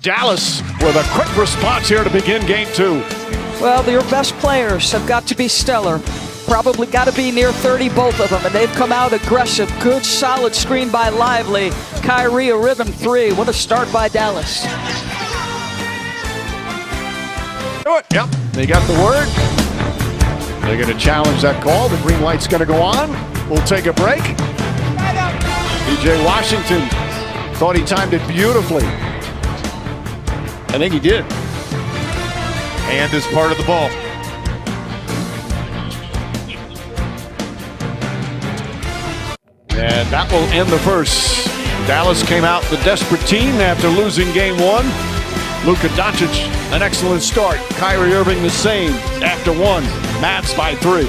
Dallas with a quick response here to begin game 2. Well, your best players have got to be stellar. Probably got to be near 30, both of them, and they've come out aggressive. Good, solid screen by Lively. Kyrie, a rhythm 3. What a start by Dallas. Yep, they got the word. They're going to challenge that call. The green light's going to go on. We'll take a break. PJ Washington thought he timed it beautifully. I think he did. And is part of the ball. And that will end the first. Dallas came out the desperate team after losing game 1. Luka Doncic, an excellent start. Kyrie Irving the same after 1. Mavs by 3.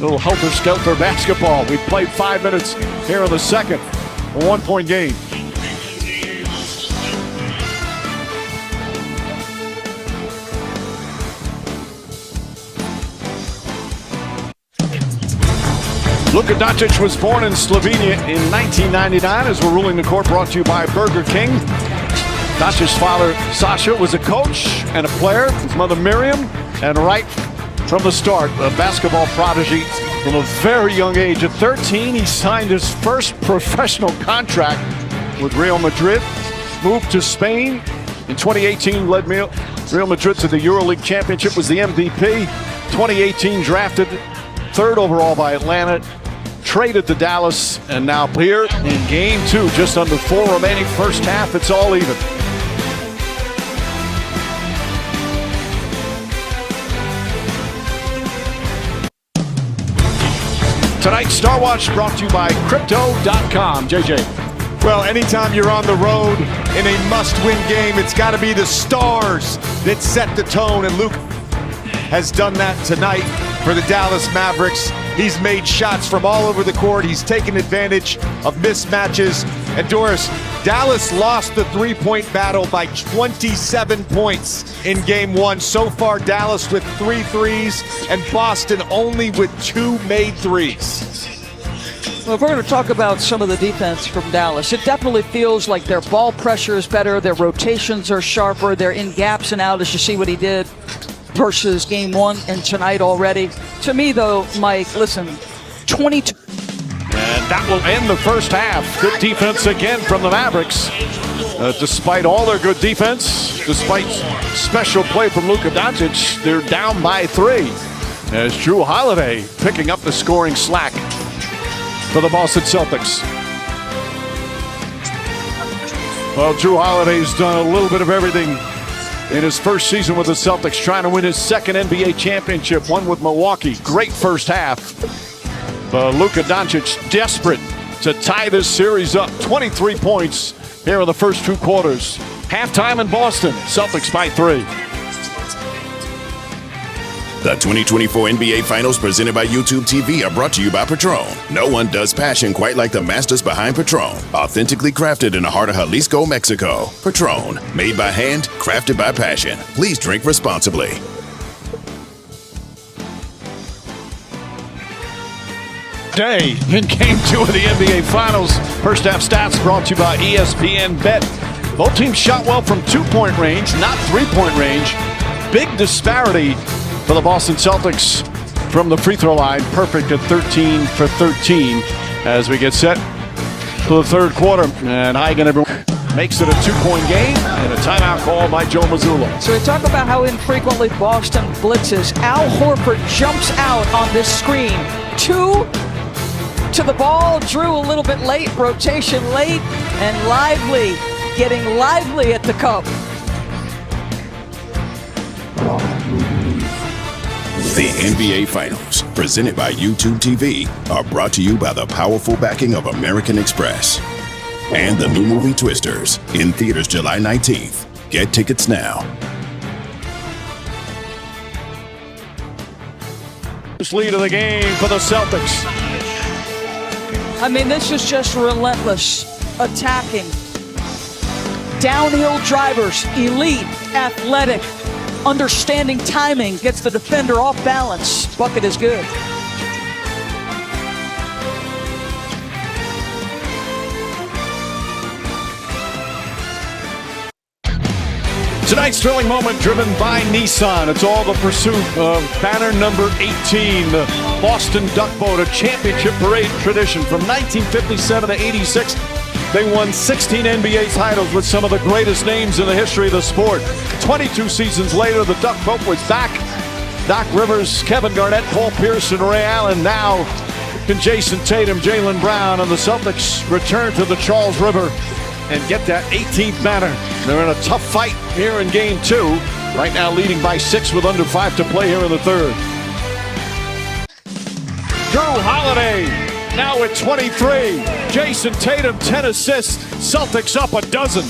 Little helter-skelter basketball. We played 5 minutes here in the second. A 1-point game. Luka Doncic was born in Slovenia in 1999 as we're ruling the court, brought to you by Burger King. Doncic's father, Sasha, was a coach and a player. His mother, Miriam, and right from the start, a basketball prodigy from a very young age. At 13, he signed his first professional contract with Real Madrid, moved to Spain. In 2018, led Real Madrid to the EuroLeague Championship, was the MVP. 2018, drafted 3rd overall by Atlanta, traded to Dallas, and now here in game 2, just under 4 remaining first half, it's all even. Tonight's Star Watch brought to you by Crypto.com. JJ. Well, anytime you're on the road in a must-win game, it's got to be the stars that set the tone, and Luke has done that tonight for the Dallas Mavericks. He's made shots from all over the court. He's taken advantage of mismatches. And Doris, Dallas lost the three-point battle by 27 points in game 1. So far, Dallas with 3 threes and Boston only with 2 made threes. Well, if we're going to talk about some of the defense from Dallas, it definitely feels like their ball pressure is better, their rotations are sharper, they're in gaps and out, as you see what he did versus game 1 and tonight already. To me, though, Mike, listen, 22. And that will end the first half. Good defense again from the Mavericks. Despite all their good defense, despite special play from Luka Doncic, they're down by 3. As Drew Holiday picking up the scoring slack for the Boston Celtics. Well, Drew Holiday's done a little bit of everything in his first season with the Celtics, trying to win his 2nd NBA championship, one with Milwaukee. Great first half. Luka Doncic desperate to tie this series up. 23 points here in the first 2 quarters. Halftime in Boston, Celtics by 3. The 2024 NBA Finals presented by YouTube TV are brought to you by Patron. No one does passion quite like the masters behind Patron. Authentically crafted in the heart of Jalisco, Mexico. Patron, made by hand, crafted by passion. Please drink responsibly. Day in game 2 of the NBA Finals. First half stats brought to you by ESPN Bet. Both teams shot well from 2-point range, not 3-point range. Big disparity for the Boston Celtics from the free throw line. Perfect at 13 for 13 as we get set for the 3rd quarter. And Hagen makes it a 2-point game and a timeout call by Joe Mazzulla. So we talk about how infrequently Boston blitzes. Al Horford jumps out on this screen. 2 to the ball. Drew a little bit late, rotation late, and Lively getting lively at the cup. The NBA Finals, presented by YouTube TV, are brought to you by the powerful backing of American Express and the new movie Twisters, in theaters July 19th. Get tickets now. First lead of the game for the Celtics. I mean, this is just relentless attacking. Downhill drivers, elite, athletic, understanding timing, gets the defender off balance. Bucket is good. Tonight's thrilling moment driven by Nissan. It's all the pursuit of banner number 18, the Boston Duck Boat, a championship parade tradition. From 1957 to 86, they won 16 NBA titles with some of the greatest names in the history of the sport. 22 seasons later, the Duck Boat was back. Doc Rivers, Kevin Garnett, Paul Pierce, and Ray Allen. Now can Jason Tatum, Jaylen Brown, and the Celtics return to the Charles River and get that 18th banner. They're in a tough fight here in game 2. Right now leading by 6 with under 5 to play here in the third. Drew Holiday now with 23. Jason Tatum 10 assists. Celtics up a dozen.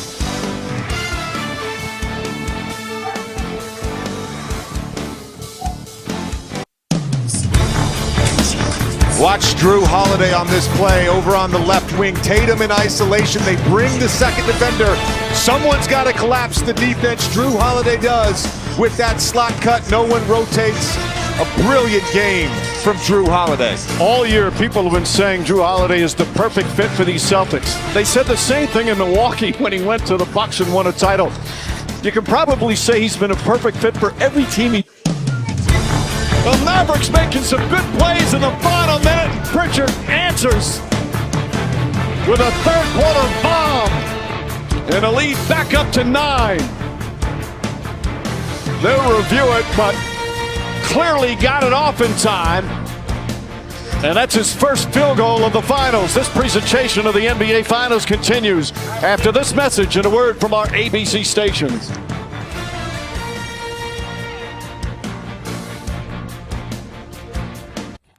Watch Drew Holiday on this play over on the left wing. Tatum in isolation. They bring the second defender. Someone's got to collapse the defense. Drew Holiday does with that slot cut. No one rotates. A brilliant game from Drew Holiday. All year, people have been saying Drew Holiday is the perfect fit for these Celtics. They said the same thing in Milwaukee when he went to the Bucks and won a title. You can probably say he's been a perfect fit for every team he... The Mavericks making some good plays in the final minute. Pritchard answers with a third quarter bomb. And a lead back up to 9. They'll review it, but clearly got it off in time. And that's his first field goal of the finals. This presentation of the NBA Finals continues after this message and a word from our ABC stations.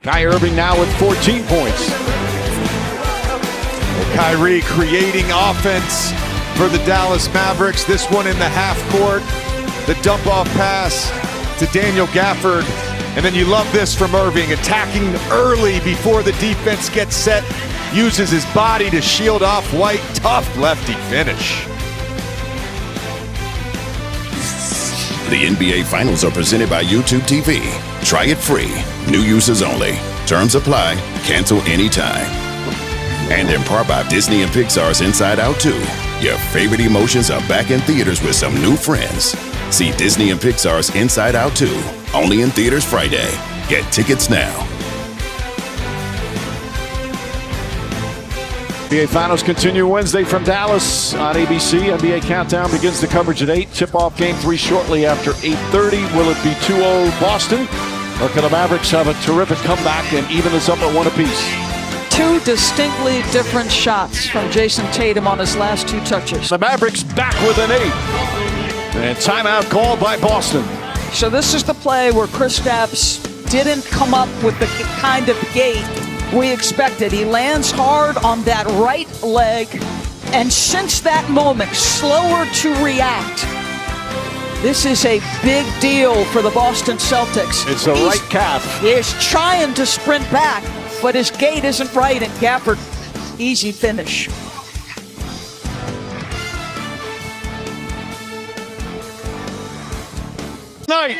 Kyrie Irving now with 14 points. Kyrie creating offense for the Dallas Mavericks. This one in the half court. The dump off pass to Daniel Gafford. And then you love this from Irving, attacking early before the defense gets set. Uses his body to shield off White. Tough lefty finish. The NBA Finals are presented by YouTube TV. Try it free. New users only. Terms apply. Cancel anytime. And in part by Disney and Pixar's Inside Out 2. Your favorite emotions are back in theaters with some new friends. See Disney and Pixar's Inside Out 2. Only in theaters Friday. Get tickets now. NBA Finals continue Wednesday from Dallas on ABC. NBA Countdown begins the coverage at 8. Tip-off game 3 shortly after 8:30. Will it be 2-0 Boston? Or can the Mavericks have a terrific comeback and even this up at 1 apiece? 2 distinctly different shots from Jason Tatum on his last 2 touches. The Mavericks back with an 8. And timeout called by Boston. So this is the play where Kristaps didn't come up with the kind of gait we expected. He lands hard on that right leg, and since that moment, slower to react. This is a big deal for the Boston Celtics. It's the right calf. He's trying to sprint back, but his gait isn't right, and Gafford, easy finish. Night.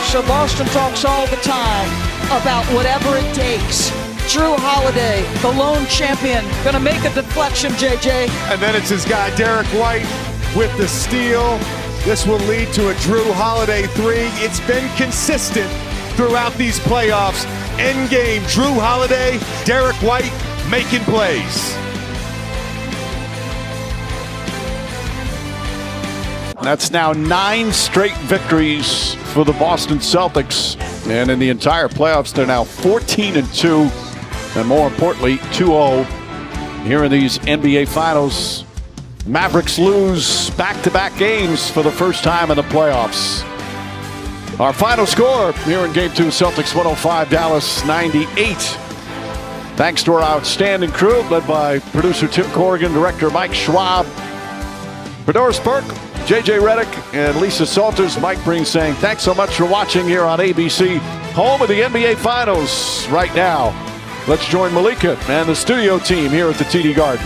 So Boston talks all the time about whatever it takes. Drew Holiday, the lone champion, gonna make a deflection, JJ. And then it's his guy, Derek White, with the steal. This will lead to a Drew Holiday 3. It's been consistent throughout these playoffs. End game, Drew Holiday, Derek White making plays. That's now 9 straight victories for the Boston Celtics. And in the entire playoffs, they're now 14-2. And more importantly, 2-0 here in these NBA Finals. Mavericks lose back-to-back games for the first time in the playoffs. Our final score here in Game 2, Celtics 105, Dallas 98. Thanks to our outstanding crew, led by producer Tim Corrigan, director Mike Schwab, Doris Burke, JJ Redick, and Lisa Salters. Mike Breen saying thanks so much for watching here on ABC, home of the NBA Finals right now. Let's join Malika and the studio team here at the TD Garden.